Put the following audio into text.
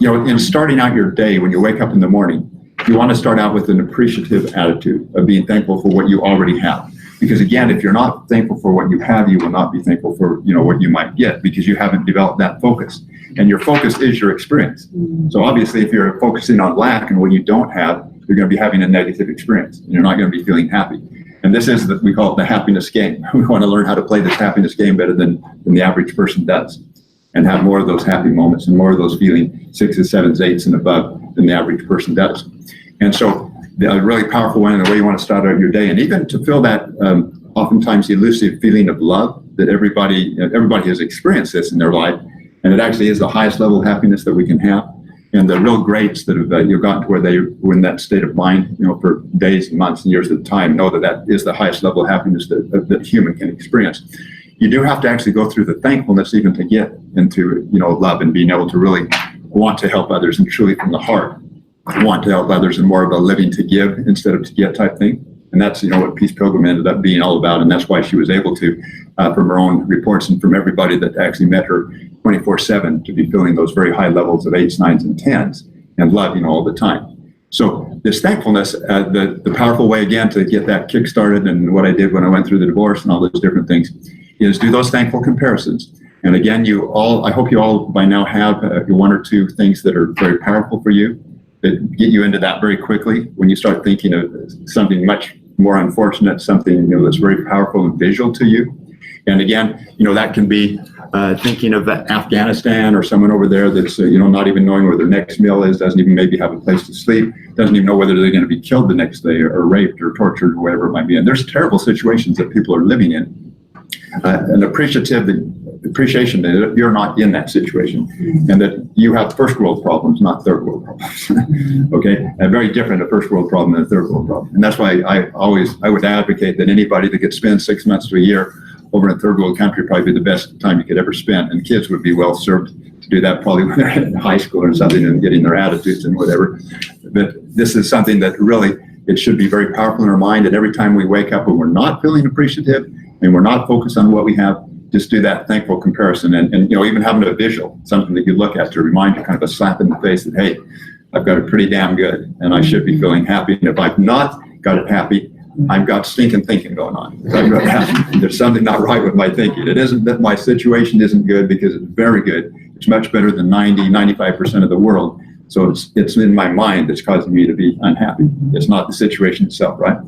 in starting out your day, when you wake up in the morning, you want to start out with an appreciative attitude of being thankful for what you already have. Because again, if you're not thankful for what you have, you will not be thankful for what you might get, because you haven't developed that focus. And your focus is your experience. So obviously, if you're focusing on lack and what you don't have, you're going to be having a negative experience, and you're not going to be feeling happy. And this is we call it the happiness game. We want to learn how to play this happiness game better than the average person does, and have more of those happy moments and more of those feeling 6s, 7s, 8s and above than the average person does. And so the really powerful one, and the way you want to start out your day, and even to feel that oftentimes elusive feeling of love that everybody has experienced this in their life, and it actually is the highest level of happiness that we can have. And the real greats that have gotten to where they were in that state of mind, for days and months and years at a time, know that is the highest level of happiness that human can experience. You do have to actually go through the thankfulness even to get into love and being able to really want to help others, and truly from the heart want to help others, and more of a living to give instead of to get type thing. And that's what Peace Pilgrim ended up being all about. And that's why she was able to, from her own reports and from everybody that actually met her 24/7, to be feeling those very high levels of 8s, 9s, and 10s and love all the time. So this thankfulness, the powerful way again to get that kick started, and what I did when I went through the divorce and all those different things, is do those thankful comparisons. And again, I hope you all by now have one or two things that are very powerful for you, that get you into that very quickly when you start thinking of something much more unfortunate, something that's very powerful and visual to you. And again, that can be thinking of Afghanistan, or someone over there that's not even knowing where their next meal is, doesn't even maybe have a place to sleep, doesn't even know whether they're going to be killed the next day, or raped or tortured or whatever it might be. And there's terrible situations that people are living in. An appreciation that you're not in that situation, and that you have first world problems, not third world problems. Okay, and very different, a first world problem than a third world problem. And that's why I would advocate that anybody that could spend 6 months to a year over in a third world country probably be the best time you could ever spend. And kids would be well served to do that probably when they're in high school or something, and getting their attitudes and whatever. But this is something that really, it should be very powerful in our mind. And every time we wake up and we're not feeling appreciative and we're not focused on what we have, just do that thankful comparison, and even having a visual, something that you look at to remind you, kind of a slap in the face that, hey, I've got it pretty damn good, and I should be feeling happy. And if I've not got it happy, I've got stinking thinking going on. There's something not right with my thinking. It isn't that my situation isn't good, because it's very good. It's much better than 95% of the world. So it's in my mind that's causing me to be unhappy. It's not the situation itself, right?